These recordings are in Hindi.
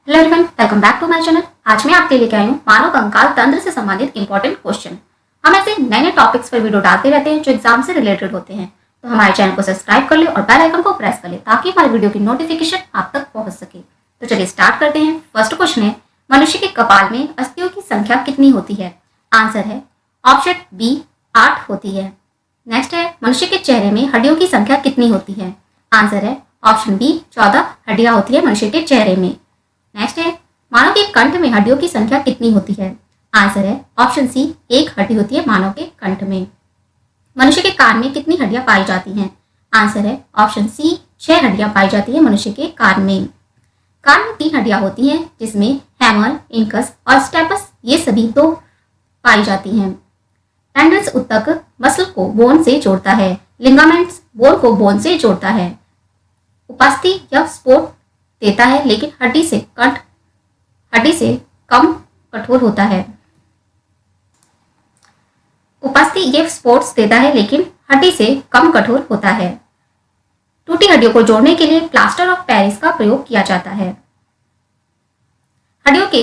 Hello everyone, welcome back to my channel. आज मैं आपके लेके आई हूँ मानव कंकाल तंत्र से संबंधित इंपॉर्टेंट क्वेश्चन। हम ऐसे नए नए टॉपिक्स पर वीडियो डालते रहते हैं जो एग्जाम से रिलेटेड होते हैं, तो हमारे चैनल को सब्सक्राइब कर ले और बेल आइकन को प्रेस कर ले ताकि हमारे वीडियो की नोटिफिकेशन आप तक पहुंच सके। तो चलिए स्टार्ट करते हैं। फर्स्ट क्वेश्चन है, मनुष्य के कपाल में अस्थियों की संख्या कितनी होती है? आंसर है ऑप्शन बी 8 होती है। नेक्स्ट है, मनुष्य के चेहरे में हड्डियों की संख्या कितनी होती है? आंसर है ऑप्शन बी 14 हड्डियां होती है मनुष्य के चेहरे में। नेक्स्ट है, मानव के कंठ में हड्डियों की संख्या कितनी होती है? आंसर है ऑप्शन सी 1 हड्डी होती है मानव के कंठ में। मनुष्य के कान में कितनी हड्डियां पाई जाती हैं? आंसर है ऑप्शन सी 6 हड्डियां पाई जाती है मनुष्य के कान में। कान में 3 हड्डियां होती हैं जिसमें हैमर, इंकस और स्टेपस ये सभी तो पाई जाती हैं। टेंडन्स उत्तक मसल को बोन से जोड़ता है। लिगामेंट्स बोन को बोन से जोड़ता है। उपास्थि या स्पोर्ट देता है लेकिन हड्डी से कम कठोर होता है। उपास्थि ये स्पोर्ट्स देता है लेकिन हड्डी से कम कठोर होता है। टूटी हड्डियों को जोड़ने के लिए प्लास्टर ऑफ पेरिस का प्रयोग किया जाता है। हड्डियों के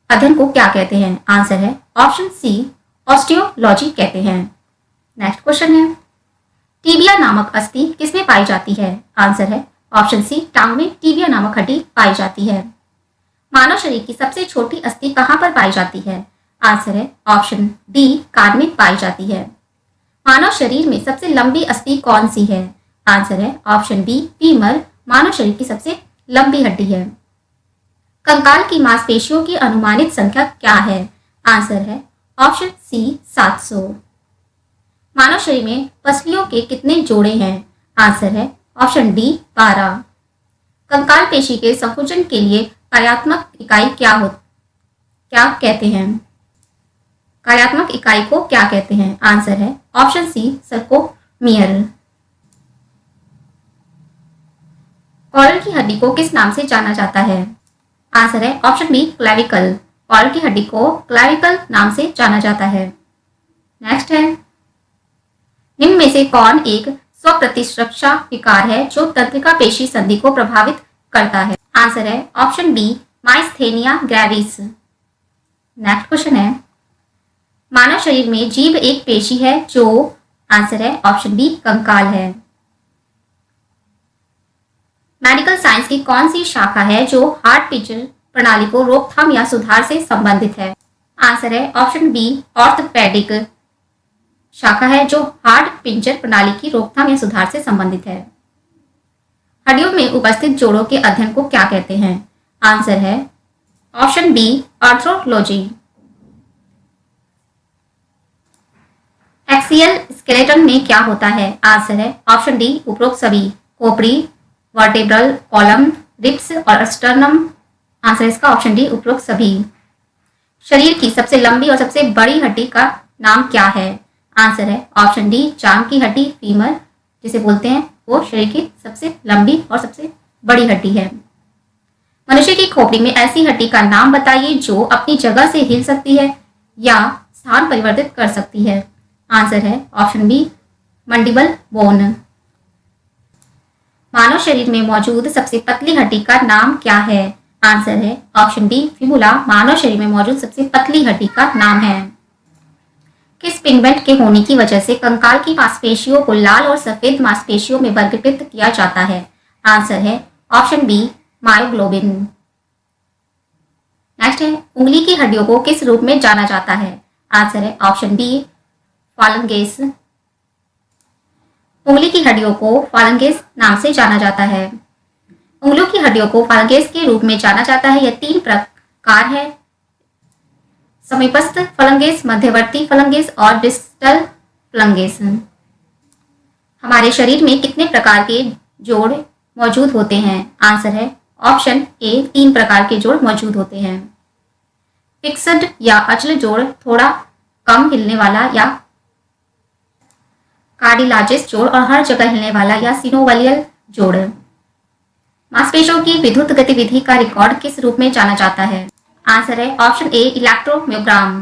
अध्ययन को क्या कहते हैं? आंसर है ऑप्शन सी ऑस्टियोलॉजी कहते हैं। नेक्स्ट क्वेश्चन है, टीबिया नामक अस्थि किसमें पाई जाती है? आंसर है ऑप्शन सी टांग में टीबिया नामक हड्डी पाई जाती है। मानव शरीर की सबसे छोटी अस्थि कहां पर पाई जाती है? आंसर है ऑप्शन डी कान में पाई जाती है। मानव शरीर में सबसे लंबी अस्थि कौन सी है? आंसर है ऑप्शन बी फीमर मानव शरीर की सबसे लंबी हड्डी है। कंकाल की मांसपेशियों की अनुमानित संख्या क्या है? आंसर है ऑप्शन सी 700। मानव शरीर में पसलियों के कितने जोड़े हैं? आंसर है ऑप्शन डी 12। कंकाल पेशी के संकुचन के लिए कार्यात्मक इकाई क्या कहते हैं? कार्यात्मक इकाई को क्या कहते हैं? आंसर है ऑप्शन सी सर्कोमियर। कॉलर की हड्डी को किस नाम से जाना जाता है? आंसर है ऑप्शन बी क्लेविकल। कॉलर की हड्डी को क्लेविकल नाम से जाना जाता है। नेक्स्ट है, निम्न में से कौन एक स्वप्रतिरक्षा विकार है जो तंत्रिका पेशी संधि को प्रभावित करता है? आंसर है option B myasthenia gravis. Next question है, मानव शरीर में जीभ एक पेशी है जो? आंसर है ऑप्शन बी कंकाल है। मेडिकल साइंस की कौन सी शाखा है जो हार्ट पिंजर प्रणाली को रोकथाम या सुधार से संबंधित है? आंसर है ऑप्शन बी ऑर्थोपेडिक शाखा है जो हार्ट पिंजर प्रणाली की रोकथाम या सुधार से संबंधित है। हड्डियों में उपस्थित जोड़ों के अध्ययन को क्या कहते हैं? आंसर है option B arthrology. Axial skeleton में क्या होता है? आंसर है ऑप्शन डी उपरोक्त सभी। खोपड़ी, वर्टेब्रल कॉलम, रिब्स और स्टर्नम। आंसर इसका ऑप्शन डी उपरोक्त सभी। शरीर की सबसे लंबी और सबसे बड़ी हड्डी का नाम क्या है? आंसर है ऑप्शन डी जांघ की हड्डी फीमर जिसे बोलते हैं, वो शरीर की सबसे लंबी और सबसे बड़ी हड्डी है। मनुष्य की खोपड़ी में ऐसी हड्डी का नाम बताइए जो अपनी जगह से हिल सकती है या स्थान परिवर्तित कर सकती है। आंसर है ऑप्शन बी मंडिबल बोन। मानव शरीर में मौजूद सबसे पतली हड्डी का नाम क्या है? आंसर है ऑप्शन डी फिबुला मानव शरीर में मौजूद सबसे पतली हड्डी का नाम है। किस पिगमेंट के होने की वजह से कंकाल की मांसपेशियों को लाल और सफेद मांसपेशियों में वर्गीकृत किया जाता है? आंसर है ऑप्शन बी मायोग्लोबिन। नेक्स्ट है, उंगली की हड्डियों को किस रूप में जाना जाता है? आंसर है ऑप्शन बी फालंगेस। उंगली की हड्डियों को फालंगेस नाम से जाना जाता है। उंगलियों की हड्डियों को फालंगेस के रूप में जाना जाता है। यह 3 प्रकार है, समीपस्थ फलंगेस, मध्यवर्ती फलंगेस और डिस्टल फलंगेस। हमारे शरीर में कितने प्रकार के जोड़ मौजूद होते हैं? आंसर है ऑप्शन ए 3 प्रकार के जोड़ मौजूद होते हैं। फिक्स्ड या अचल जोड़, थोड़ा कम हिलने वाला या कार्डिलाजिस जोड़ और हर जगह हिलने वाला या सिनोवलियल जोड़। मांसपेशियों की विद्युत गतिविधि का रिकॉर्ड किस रूप में जाना जाता है? आंसर है ऑप्शन ए इलेक्ट्रोम्योग्राम।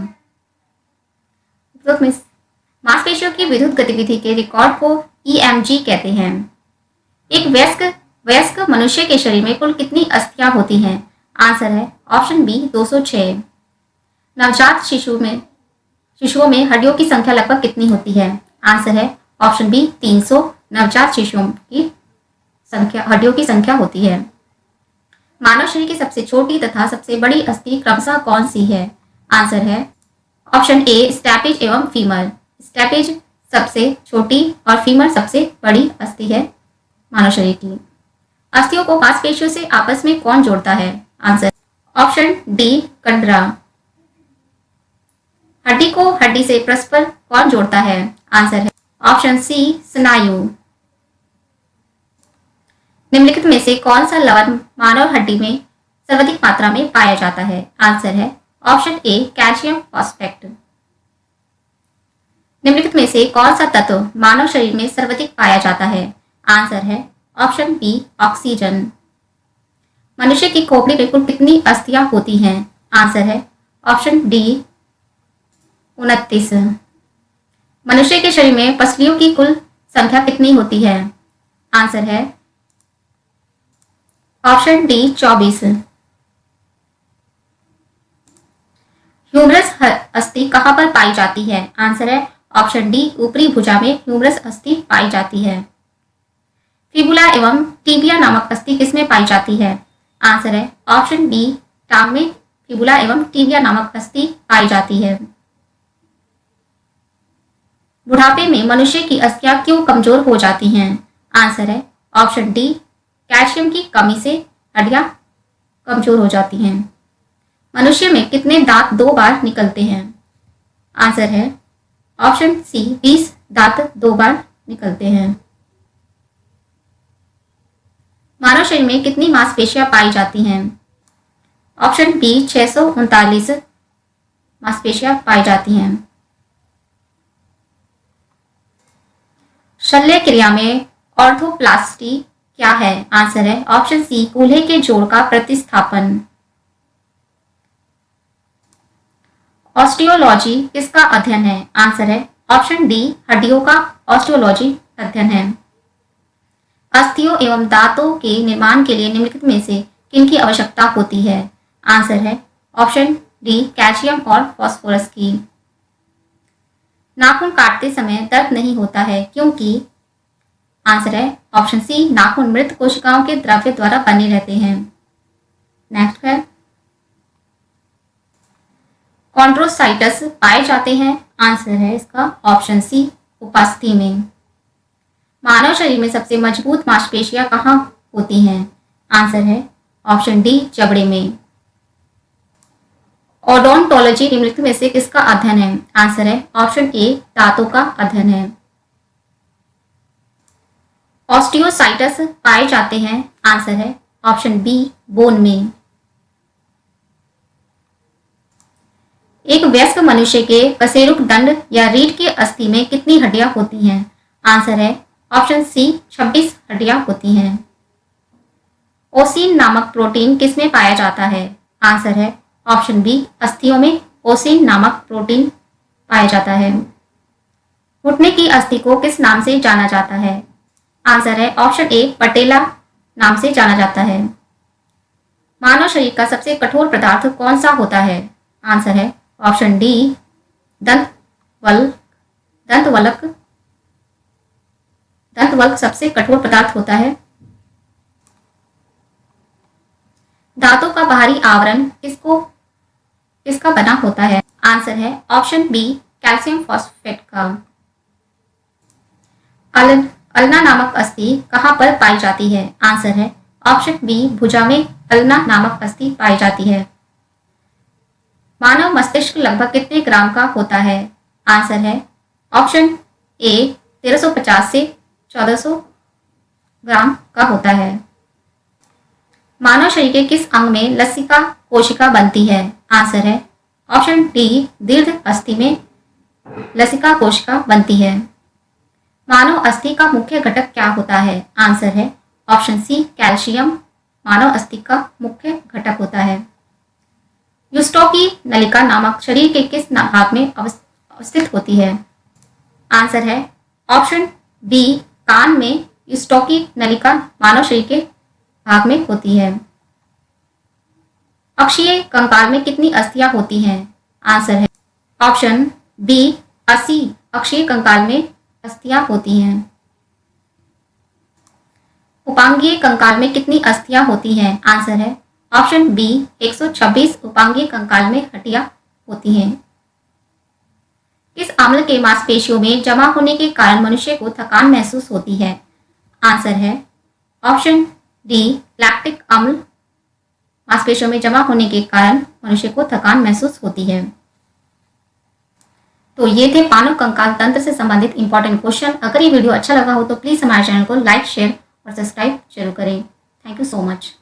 मांसपेशियों की विद्युत गतिविधि के रिकॉर्ड को ईएमजी कहते हैं। एक वयस्क मनुष्य के शरीर में कुल कितनी अस्थियां होती हैं? आंसर है ऑप्शन बी 206। नवजात शिशुओं में हड्डियों की संख्या लगभग कितनी होती है? आंसर है ऑप्शन बी 300 नवजात शिशुओं की संख्या हड्डियों की संख्या होती है। मानव शरीर की सबसे छोटी तथा सबसे बड़ी अस्थि क्रमशः कौन सी है? आंसर है ऑप्शन ए स्टैपेज एवं फीमर। स्टैपेज सबसे छोटी और फीमर सबसे बड़ी अस्थि है मानव शरीर की। अस्थियों को मांसपेशियों से आपस में कौन जोड़ता है? Answer option D कंडरा। हड्डी को हड्डी से परस्पर कौन जोड़ता है? आंसर है ऑप्शन सी स्नायु। निम्नलिखित में से कौन सा लवण मानव हड्डी में सर्वाधिक मात्रा में पाया जाता है? आंसर है ऑप्शन ए कैल्शियम फॉस्फेट। निम्नलिखित में से कौन सा तत्व मानव शरीर में सर्वाधिक पाया जाता है? आंसर है ऑप्शन बी ऑक्सीजन। मनुष्य की खोपड़ी में कुल कितनी अस्थियां होती हैं? आंसर है ऑप्शन डी 29। मनुष्य के शरीर में पसलियों की कुल संख्या कितनी होती है? आंसर है ऑप्शन डी 24। ह्यूमरस अस्थि कहां पर पाई जाती है? आंसर है ऑप्शन डी ऊपरी भुजा में ह्यूमरस अस्थि पाई जाती है। फिबुला एवं टीबिया नामक अस्थि किसमें पाई जाती है? आंसर है ऑप्शन बी टांग में फिबुला एवं टीबिया नामक अस्थि पाई जाती है। बुढ़ापे में मनुष्य की अस्थियां क्यों कमजोर हो जाती हैं? आंसर है ऑप्शन डी कैल्शियम की कमी से हड्डियां कमजोर हो जाती हैं। मनुष्य में कितने दांत 2 बार निकलते हैं? आंसर है ऑप्शन सी 20 दांत 2 बार निकलते हैं। मानव शरीर में कितनी मांसपेशियां पाई जाती हैं? ऑप्शन बी 639 मांसपेशियां पाई जाती हैं। शल्य क्रिया में ऑर्थोप्लास्टी क्या है? आंसर है ऑप्शन सी कूल्हे के जोड़ का प्रतिस्थापन। ऑस्टियोलॉजी किसका अध्ययन है? आंसर है ऑप्शन डी हड्डियों का ऑस्टियोलॉजी अध्ययन है। अस्थियों एवं दांतों के निर्माण के लिए निम्नलिखित में से किनकी आवश्यकता होती है? आंसर है ऑप्शन डी कैल्शियम और फास्फोरस की। नाखून काटते समय दर्द नहीं होता है क्योंकि? आंसर है ऑप्शन सी नाखून मृत कोशिकाओं के द्रव्य द्वारा बने रहते हैं। नेक्स्ट है कॉन्ड्रोसाइटस पाए जाते हैं? आंसर है इसका ऑप्शन सी उपास्थि में। मानव शरीर में सबसे मजबूत मांसपेशियां कहाँ होती हैं? आंसर है ऑप्शन डी जबड़े में। ओडोंटोलॉजी निम्नलिखित में से किसका अध्ययन है? आंसर है ऑप्शन ए दांतों का अध्ययन है। ऑस्टियोसाइटस पाए जाते हैं? आंसर है ऑप्शन बी बोन में। एक वयस्क मनुष्य के कशेरुक दंड या रीढ़ की अस्थि में कितनी हड्डियां होती हैं? आंसर है ऑप्शन सी 26 हड्डियां होती हैं। ओसिन नामक प्रोटीन किसमें पाया जाता है? आंसर है ऑप्शन बी अस्थियों में ओसिन नामक प्रोटीन पाया जाता है। घुटने की अस्थि को किस नाम से जाना जाता है? आंसर है ऑप्शन ए पटेला नाम से जाना जाता है। मानव शरीर का सबसे कठोर पदार्थ कौन सा होता है? आंसर है ऑप्शन डी दंतवल्क सबसे कठोर पदार्थ होता है। दांतों का बाहरी आवरण किसका बना होता है? आंसर है ऑप्शन बी कैल्शियम फॉस्फेट का। अल्ना नामक अस्थि कहां पर पाई जाती है? आंसर है ऑप्शन बी भुजा में अल्ना नामक अस्थि पाई जाती है। मानव मस्तिष्क लगभग कितने ग्राम का होता है? आंसर है ऑप्शन ए 1350 से 1400 ग्राम का होता है। मानव शरीर के किस अंग में लसिका कोशिका बनती है? आंसर है ऑप्शन डी दीर्घ अस्थि में लसिका कोशिका बनती है। मानव अस्थि का मुख्य घटक क्या होता है? आंसर है ऑप्शन सी कैल्शियम मानव अस्थि का मुख्य घटक होता है। यूस्टोकी नलिका नामक शरीर के किस भाग में अवस्थित होती है? आंसर है ऑप्शन बी कान में यूस्टोकी नलिका मानव शरीर के भाग में होती है। अक्षीय कंकाल में कितनी अस्थियां होती हैं? आंसर है ऑप्शन बी 80 अक्षीय कंकाल में अस्थियां होती हैं। उपांगीय कंकाल में कितनी अस्थियां होती हैं? आंसर है ऑप्शन बी 126 उपांगीय कंकाल में हड्डियां होती हैं। किस अम्ल के मांसपेशियों में जमा होने के कारण मनुष्य को थकान महसूस होती है? आंसर है ऑप्शन डी लैक्टिक अम्ल मांसपेशियों में जमा होने के कारण मनुष्य को थकान महसूस होती है। तो ये थे मानव कंकाल तंत्र से संबंधित इंपॉर्टेंट क्वेश्चन। अगर ये वीडियो अच्छा लगा हो तो प्लीज हमारे चैनल को लाइक शेयर और सब्सक्राइब जरूर करें। Thank you so much.